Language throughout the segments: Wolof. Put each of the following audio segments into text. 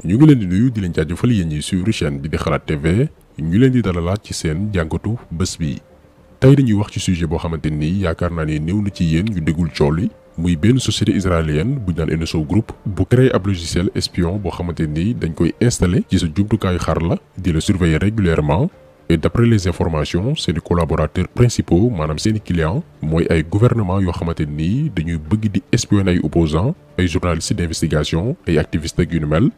ñu ngi leen di nuyu di leen jaajëfal yéen ñi suivre chaîne bi di Xalaat TV ñu leen di dalalaat ci seen jàngatu bés bi. tey dañuy wax ci sujet boo xamante ni yaakaar naa ne néew na ci yéen ñu déggul coow li muy benn société israélienne bu ñu naan NSO Group bu créé ab logiciel espion boo xamante ni dañ koy installé ci sa jumtukaayu xarala di la surveiller régulièrement. Et d'après les informations c'est les collaborateurs principaux maanaam seeni clients mooy ay gouvernement yoo xamante ni dañuy bëgg di espionner ay opposants ay journalistes d'investigation ay activistes ak yu ni mel.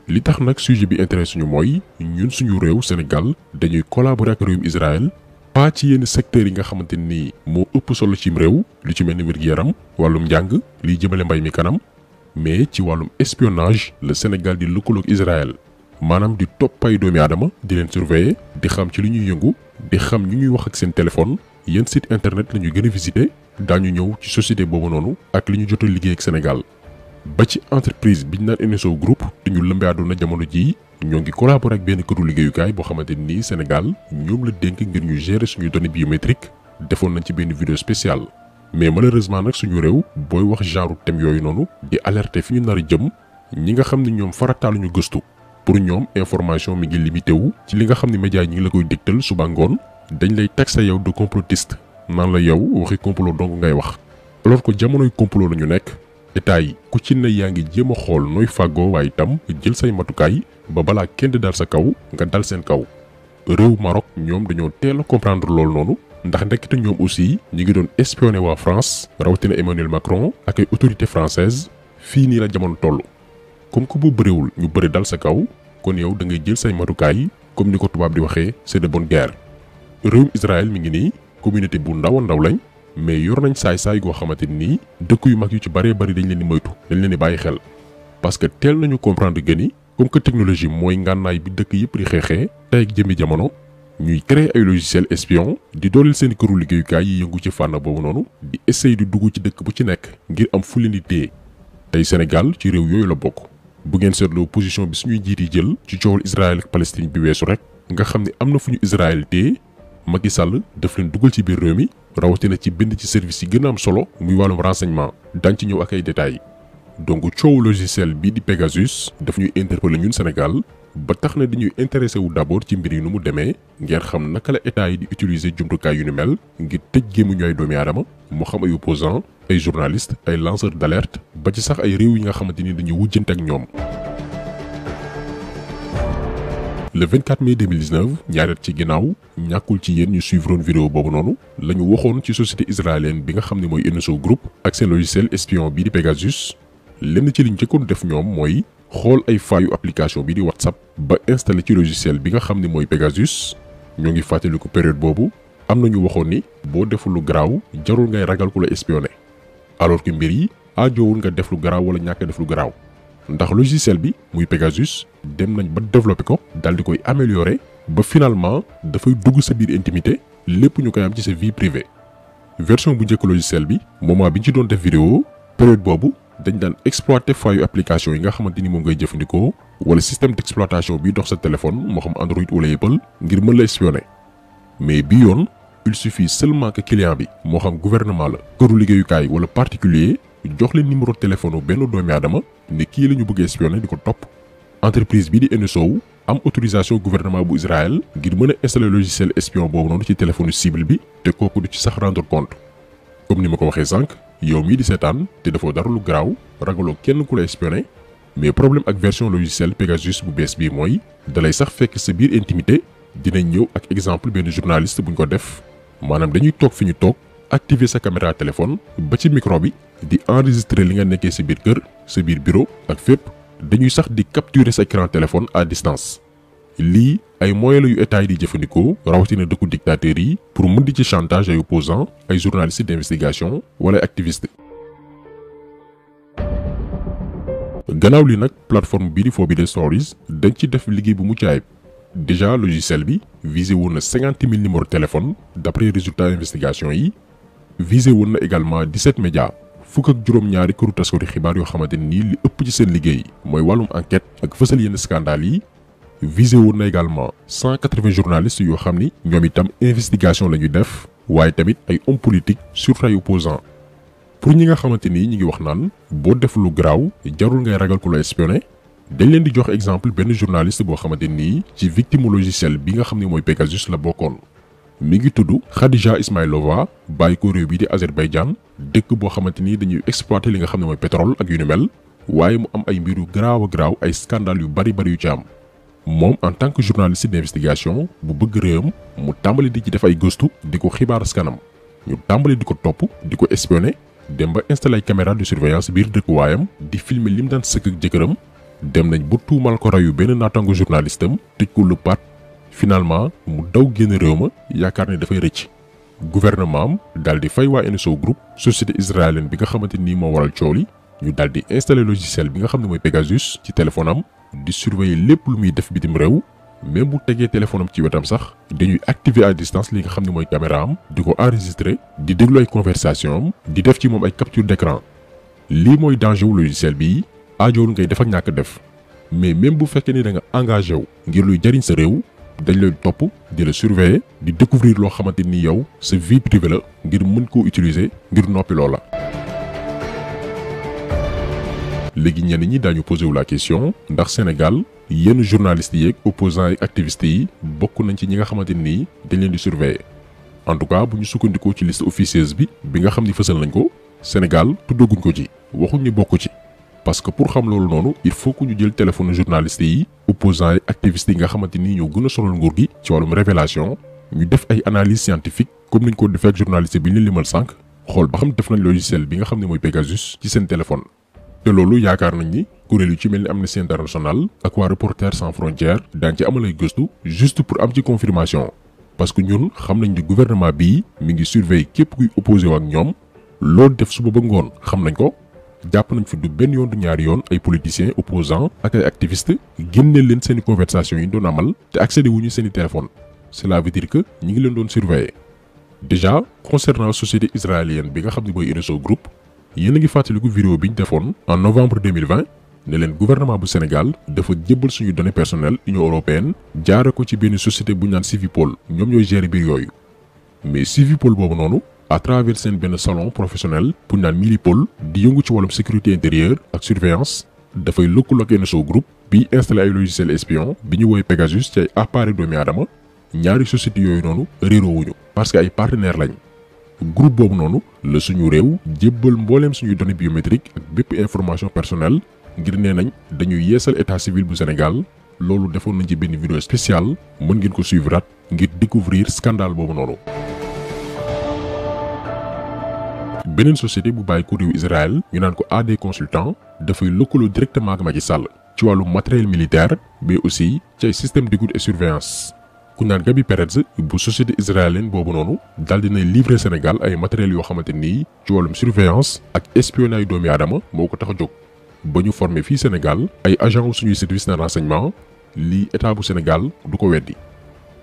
li tax nag sujet bi intéressé ñu mooy ñun suñu réew Sénégal dañuy collaborer ak réewum Israël pas ci yenn secteurs yi nga xamante ni moo ëpp solo cim réew lu ci mel ni wér-gu-yaram wàllum njàng liy jëmale mbay mi kanam mais ci wàllum espionnage le Sénégal di lëkkaloog Israël. maanaam di topp ay doomi aadama di leen surveiller di xam ci li ñuy yëngu di xam ñu ñuy wax ak seen téléphone yenn site internet la ñuy gën a visiter daañu ñëw ci société boobu noonu ak li ñu jot a liggéey ak Sénégal. ba ci entreprise bi ñu naan NSO Group te ñu lëmbee àdduna jamono jii ñoo ngi collaborer ak benn këru liggéeyukaay boo xamante ni Sénégal ñoom la dénk ngir ñu gérer suñuy données biométriques defoon nañ ci benn vidéo spéciale. mais malheureusement nag suñu réew booy wax genre thème yooyu noonu di alerter fi ñu nar a jëm ñi nga xam ne ñoom farataaluñu gëstu. pour ñoom information mi ngi limité wu ci li nga xam ne média yi ñu ngi la koy dégtal suba ngoon dañ lay taxé yow de complotiste naan la yow waxi complot donc ngay wax. alors que jamonoy complot la ñu nekk état yi ku ci ne yaa ngi jéem a xool nooy fàggoo waaye itam jël say matukaay ba balaa kenn dal sa kaw nga dal seen kaw. réew Maroc ñoom dañoo teel a comprendre loolu noonu ndax ndekete ñoom aussi ñu ngi doon espionné waa France rawatina Emmanuel Macron ak ay autorités françaises fii nii la jamono toll. comme que bu bëriwul ñu bëri dal sa kaw kon yow da ngay jël say matukaay comme ni ko tubaab di waxee c'est de bonne guerre. réewum Israël mi ngi nii communauté bu ndaw a ndaw lañ mais yor nañ saay-saay goo xamante ni dëkk yu mag yu ci bëree bëri dañ leen di moytu dañ leen di bàyyi xel. parce que teel nañu comprendre que ni comme que technologie mooy ngànnaay bi dëkk yëpp di xeexee tey ak jëmmi jamono ñuy créer ay logiciel espion di dooleel seen këru liggéeyukaay yi yëngu ci fànn boobu noonu di essayer di dugg ci dëkk bu ci nekk ngir am fu leen di téye tey Sénégal ci réew yooyu la bokk. bu ngeen seetloo position bi suñuy jiit yi jël ci coowal Israël ak Palestine bi weesu rek nga xam ne am na fu ñu Israël téye Macky Sall daf leen dugal ci biir réew mi rawatina ci bind ci service yi gën a am solo muy wàllum renseignement dañ ci ñëw ak ay détails. donc coow logiciel bii di Pegasus daf ñuy interpeller ñun Sénégal ba tax na dañuy intéressé wu d'abord ci mbir yi nu mu demee ngeen xam naka la état yi di utiliser jumtukaay yu ni mel ngir tëj gémmiñu ay doomi aadama moo xam ay opposants ay journalistes ay lanceurs d'alerte ba ci sax ay réew yi nga xamante ni dañuy wujjante ak ñoom. le 24 mai 2019 ñaari at ci ginnaaw ñàkkul ci yéen ñu suivroon vidéo boobu noonu la ñu waxoon ci société israélienne bi nga xam ne mooy NSO Group ak seen logiciel espion bii di Pegasus. lenn ci liñ njëkkoon def ñoom mooy xool ay failles application bi di WhatsApp ba installé ci logiciel bi nga xam ne mooy Pegasus. ñoo ngi fàttaliku période boobu am na ñu waxoon ni boo deful lu garaaw jarul ngay ragal ku la espionné alors que mbir yi aajowul nga def lu garaaw wala ñàkk def lu garaaw ndax logiciel bi muy Pegasus dem nañ ba développé ko daal di koy améliorer ba finalement dafay dugg sa biir intimité lépp ñu koy am ci sa vie privée. version bu njëkk logiciel bi moment bi ñu ci doon def vidéo période boobu dañ daan exploiter failles application yi nga xamante ni moom ngay jëfandikoo wala système d'exploitation bi dox sa téléphone moo xam Android wala Apple ngir mën la espionner mais bi yoon il suffit seulement que client bi moo xam gouvernement la këru liggéeyukaay wala particulier jox leen numéro téléphone benn doomi aadama ne kii la ñu bëgg espionner di ko topp. entreprise bi di NSO am autorisation gouvernement bu Israël ngir mën a installer logiciel espion boobu noonu ci téléphone cible bi te kooku du ci sax rendre compte. comme ni ma ko waxee sànq yow mii di seetaan te dafoo dara lu garaaw ragaloo kenn ku la espionner mais problème ak version logiciel Pegasus bu bees bii mooy dalay sax fekk sa biir intimité dinañ ñëw ak exemple benn journaliste buñ ko def maanaam dañuy toog fi ñu toog activer sa caméra téléphone ba ci micro bi di enregistrer li nga nekkee sa biir kër sa biir bureau ak fépp dañuy sax di capturer sa écran téléphone à distance. lii ay moyens la yu état yi di jëfandikoo rawatina dëkku dictateurs yi pour mën di ci chantage ay opposants ay journalistes d'investigation wala ay activistes. gannaaw li nag plateforme bii di Forbidden Stories dañ ci def liggéey bu mucc ayib déjà logiciel bi visé woon na 50 000 numéros téléphone d'après résultat investigation yi visé woon na également 17 médias fukk ak juróom-ñaari këru taskati xibaar yoo xamante ni li ëpp ci seen liggéey mooy wàllum enquête ak fësal yenn scandales yi. visé woon na également 180 journalistes yoo xam ni ñoom itam investigation la ñuy def waaye tamit ay hommes politiques surtout ay opposants. pour ñi nga xamante ni ñi ngi wax naan boo def lu garaaw jarul ngay ragal ku la espionné dañ leen di jox exemple benn journaliste boo xamante nii ci victime logiciel bi nga xam ne mooy Pegasus la bokkoon. mi ngi tudd Khadija Ismailova bàyyi ko réew bi di Azerbaïdjan dëkk boo xamante ni dañuy exploiter li nga xam ne mooy pétrole ak yu ni mel waaye mu am ay mbir yu garaaw a garaaw ay scandale yu bari yu ci am. moom en tant que journaliste d'investigation bu bëgg réewam mu tàmbali di ci def ay gëstu di ko xibaar askanam ñu tàmbali di ko topp di ko espionner dem ba installé ay caméra de surveillance biir dëkkuwaayam di filmer lim daan sëkk ak jëkkëram dem nañ ba tuumal ko rayu benn naataango journaliste am tëj ko lu pat finalement mu daw génn réew ma yaakaar ne dafay rëcc. gouvernement am daal di fay waa NSO Group société israélienne bi nga xamante ni moo waral coow li ñu daal di installé logiciel bi nga xam ne mooy Pegasus ci téléphone am di surveiller lépp lu muy def bitim réew même bu tegee téléphone am ci wetam sax dañuy activer à distance li nga xam ne mooy caméra am di ko enregistrer di déglu ay conversation am di def ci moom ay capture d'écran. lii mooy danger wu logiciel bi aajool ngay def ak ñàkk def mais même bu fekkee ni da nga engagé wu ngir luy jariñ sa réew dañ lay topp di la surveiller di découvrir loo xamante ni yow sa vie privée la ngir mën koo utiliser ngir noppi loola. léegi ñenn ñi daañu posé wu la question ndax Sénégal yenn journalistes yeeg opposants yi activistes yi bokk nañ ci ñi nga xamante ni dañ leen di surveiller. en tout cas bu ñu sukkandikoo ci liste officieuse bi nga xam ni fësal nañ ko Sénégal tuddaguñ ko ci waxuñ ni bokk ci. parce que pour xam loolu noonu il faut que ñu jël téléphone journalistes yi opposants yi activistes yi nga xamante ni ñoo gën a sonal nguur gi ci wàllum révélation ñu def ay analyse scientifique comme niñ ko defee ak journaliste bi ñu leen limal sànq xool ba xam def nañ logiciel bi nga xam ne mooy Pegasus ci seen téléphone. te loolu yaakaar nañ ni kuréel yu ci mel ni Amnesty International ak waa Reporters sans frontières daañu ci amal ay gëstu juste pour am ci confirmation parce que ñun xam nañ ni gouvernement bii mi ngi surveiller képp kuy opposé wu ak ñoom loolu def suba ba ngoon xam nañ ko. jàpp nañ fi du benn yoon du ñaari yoon ay politiciens opposants ak ay activistes génneel leen seeni conversation yi doon amal te accédé wuñu seeni téléphone. cela veut dire que ñi ngi leen doon surveiller. déjà concernant société israélienne bi nga xam ne mooy NSO Group yéen a ngi fàttaliku vidéo bi ñu defoon en novembre 2020 ne leen gouvernement bu Sénégal dafa jébbal suñu données personnelles Union européenne jaare ko ci benn société bu ñu naan Civipol ñoom ñooy gérer biir yooyu mais Civipol boobu noonu. à travers seen benn salon professionnel pour naan Milipol di yëngu ci wàllum sécurité intérieure ak surveillance dafay lëkkaloo ak NSO Group bi installé ay logiciel espion bi ñu woowee Pegasus ci ay appareil doomi aadama ñaari société yooyu noonu réeroowuñu parce que ay partenaires lañ. groupe boobu noonu la suñu réew jébbal mbooleem suñuy données biométriques ak bépp information personnelle ngir nee nañ dañuy yeesal état civil bu Sénégal loolu defoon nañ ci benn vidéo spéciale mën ngeen ko suivre ngir découvrir scandale boobu noonu. beneen société bu bàyyi ko réew Israël ñu naan ko AD Consultant dafay lëkkaloo directement ak Macky Sall ci wàllu matériel militaire mais aussi ci ay système d'écoute et surveillance. ku naan Gabi Perez bu société israélienne boobu noonu daal dinay livrer Sénégal ay matériels yoo xamante nii ci wàllum surveillance ak espionnage doomi aadama moo ko tax a jóg. ba ñu formé fii Sénégal ay agents wu suñuy service de renseignement lii état bu Sénégal du ko weddi.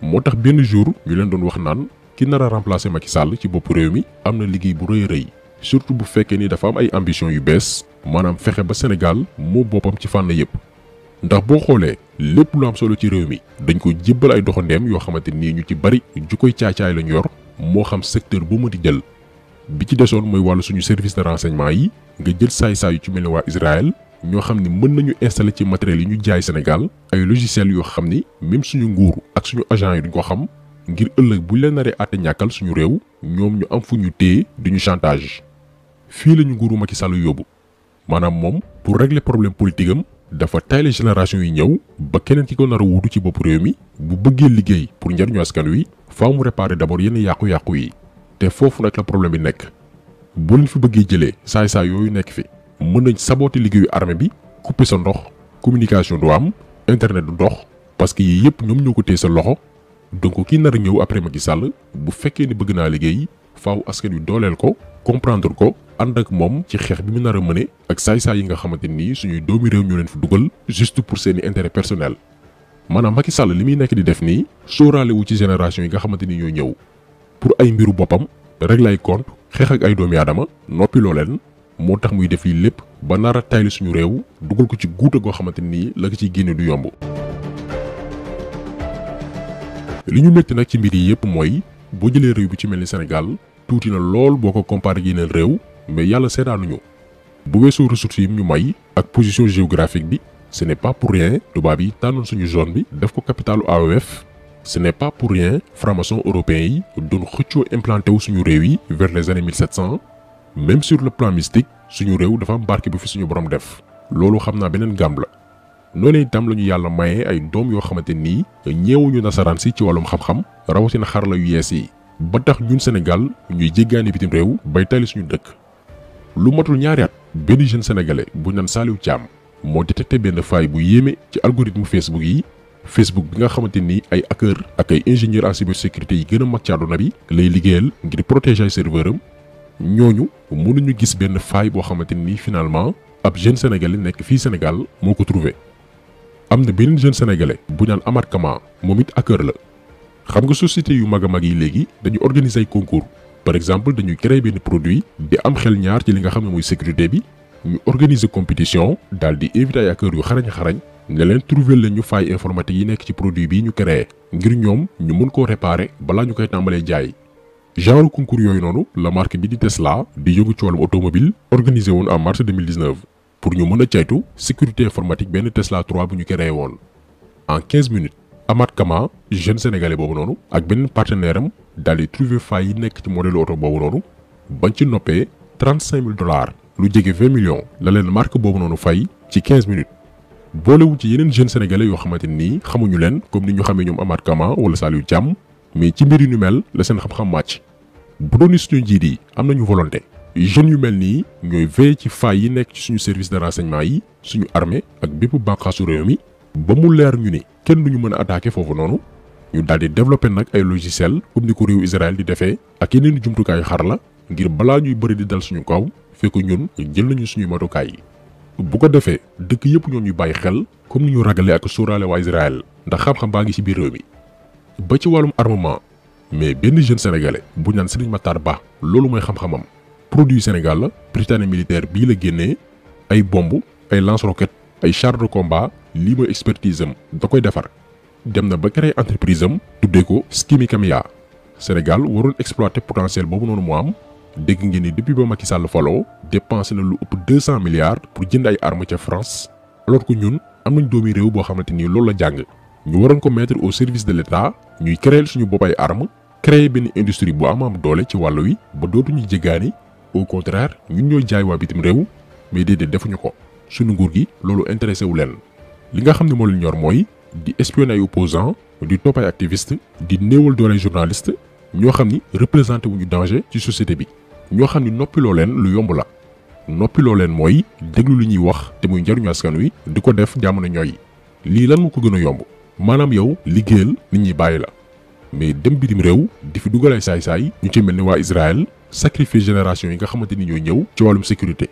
moo tax benn jour ñu leen doon wax naan ki nar a remplacer Macky Sall ci bopp réew mi am na liggéey bu rëy a rëy surtout bu fekkee ni dafa am ay ambition yu bees maanaam fexe ba Sénégal moo boppam ci fànn yépp. ndax boo xoolee lépp lu am solo ci réew mi dañ ko jébbal ay doxandeem yoo xamante nii ñu ci bari ju koy caacaay lañu yor moo xam secteur bu mu di jël. bi ci desoon mooy wàllu suñu service de renseignement yi nga jël saay-saay yu ci mel ni waa Israël ñoo xam ni mën nañu installer ci matériel yi ñu jaay Sénégal ay logiciels yoo xam ni même suñu nguur ak suñu agent yi duñ ko xam ngir ëllëg bu leen naree àtte ñàkkal suñu réew ñoom ñu am fu ñu téye duñu chantage. fii lañu nguuru Macky Sall yóbbu maanaam moom pour régler problème politique am dafa tayle génération yi ñëw ba keneen ki ko nar a wuutu ci bopp réew mi bu bëggee liggéey pour njariñu askan wi faaw mu réparer d'abord yenn yàqu-yàqu yi te foofu nag la problème bi nekk. bu leen fi bëggee jëlee saay-saay yooyu nekk fi mën nañ saboter liggéeyu armée bi couper sa ndox communication du am internet du dox parce que yii yëpp ñoom ñoo ko téye sa loxo donc kii nar a ñëw après Macky Sall bu fekkee ni bëgg naa liggéey faaw askan wi dooleel ko comprendre ko ànd ak moom ci xeex bi mu nar a mëne ak saay-saay yi nga xamante nii suñuy doomi réew ñoo leen fi dugal juste pour seeni intérêt personnel. maanaam Macky Sall li muy nekk di def nii sóoraale wu ci génération yi nga xamante ni ñoo ñëw pour ay mbiru boppam régler ay compte xeex ak ay doomi aadama noppi loo leen moo tax muy def lii lépp ba nar a tayli suñu réew dugal ko ci guuta goo xamante nii la ko ciy génne du yomb. li ñu métti nag ci mbir yi yëpp mooy boo jëlee réew bi ci mel ni Sénégal tuuti na lool boo ko comparé ak yeneen réew mais yàlla seetaanuñu bu weesoo ressources yi ñu may ak position géographique bi ce n'est pas pour rien tubaab yi tànnoon suñu zone bi def ko capitalu AOF. ce n'est pas pour rien franc-maçon européens yi doon xëccoo implanté wu suñu réew yi vers les années 1700. même sur le plan mystique suñu réew dafa am barke bu fi suñu borom def loolu xam naa beneen gàmm la. noonu itam la ñu yàlla mayee ay doom yoo xamante nii ñeewuñu nasaraan si ci wàllum xam-xam rawatina xarala yu yees yi ba tax ñun Sénégal ñuy jéggaani bitim réew bay tali suñu dëkk. lu matul ñaari at benn jeune sénégalais bu ñu naan Saliou Thiam moo détecté benn faille bu yéeme ci algorithme Facebook yi. Facebook bi nga xamante ni ay hackers ak ay ingénieurs en cybersécurité yi gën a mag ci àdduna bi lay liggéeyal ngir protéger ay serveur am ñooñu mënuñu gis benn faille boo xamante ni finalement ab jeune sénégalais nekk fii Sénégal moo ko trouvé. am na beneen jeune sénégalais bu ñaan Amath Kama moom it hacker la xam nga société yu mag a mag yi léegi dañu organiser ay concours par exemple dañuy créer benn produit di am xel ñaar ci li nga xam ne mooy sécurité bi ñu organiser compétition daal di invité ay hackers yu xarañ ne leen trouver leen ñu faille informatique yi nekk ci produit bi ñu créé ngir ñoom ñu mën koo réparer balaa ñu koy tàmbalee jaay. genre concours yooyu noonu la marque bi di Tesla di yëngu ci wàllum automobile organisé woon en mars 2019 pour ñu mën a caytu sécurité informatique benn Tesla 3 bu ñu créé woon. en 15 minutes Amath Kama jeune sénégalais boobu noonu ak benn partenaire am daal di trouver faille yi nekk ci modèle auto boobu noonu bañ ci noppee $35,000 lu jege 20 millions la leen marque boobu noonu fay ci 15 minutes. boolewu ci yeneen jeunes sénégalais yoo xamante ni xamuñu leen comme ni ñu xamee ñoom Amath Kama wala Saliou Thiam mais ci mbir yu ñu mel la seen xam-xam màcc. bu doon suñu njiit yi am nañu volonté jeunes yu mel nii ñooy veiller ci failles yi nekk ci suñu service de renseignement yi suñu armée ak bépp bànqaasu réew mi ba mu leer ñu ni kenn duñu mën a attaquer foofu noonu ñu daal di développer nag ay logiciel comme ni ko réew Israël di defee ak yeneen jumtukaayu xarala ngir balaa ñuy bëri di dal suñu kaw fekk ñun jël nañu suñu matukaay yi. bu ko defee dëkk yëpp ñoo ñuy bàyyi xel comme ni ñu ragalee ak sóoraale waa Israël ndax xam-xam baa ngi ci biir réew mi. ba ci wàllum armement mais benn jeune sénégalais bu ñu naan Serigne Matar Ba loolu mooy xam-xamam produit Sénégal la Prytanée militaire bii la génnee ay bomb ay lance-roquette ay chars de combat lii mooy expertise am da koy defar dem na ba créer entreprise am tuddee ko Skimi Kamiya. Sénégal waroon exploiter potentiel boobu noonu moo am. dégg ngeen ni depuis ba Macky Sall faloo dépensé na lu ëpp 200 milliards pour jënd ay armes ca France alors que ñun am nañ doomi réew boo xamante ni loolu la jàng ñu waroon ko mettre au service de l'État ñuy créer suñu bopp ay armes créer benn industrie bu am doole ci wàllu wi ba dootuñu jéggaani au contraire ñun ñooy jaay waa bitim réew mais déedéet defuñu ko suñu nguur gi loolu intéressé wu leen li nga xam ne moo leen ñor mooy di espionner ay opposants di topp ay activistes di néewal doole ay journalistes ñoo xam ni représenté wuñu danger ci société bi. ñoo xam ni noppiloo leen lu yomb la noppiloo leen mooy déglu li ñuy wax te muy njariñu askan wi di ko def jamono ñooy lii lan moo ko gën a yomb maanaam yow liggéeyal nit ñi bàyyi la mais dem bitim réew di fi dugal ay saay-saay ñu ci mel ni waa Israël sacrifier génération yi nga xamante ni ñooy ñëw ci wàllum sécurité.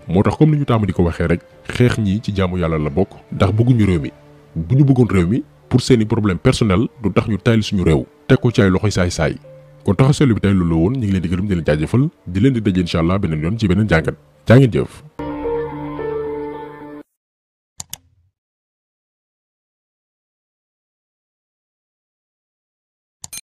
moo tax comme ni ñu tàmm di ko waxee rek xeex ñii ci jaamu yàlla la bokk ndax bëgguñu réew mi bu ñu bëggoon réew mi pour seeni problème personnel du tax ñu tayal suñu réew teg ko ci ay loxoy saay-saay. kon taxaw seetlu bi tey loolu woon ñu ngi leen di gërëm di leen jaajëfal di leen di daje incha allah beneen yoon ci beneen jàngat jaa ngeen jëf.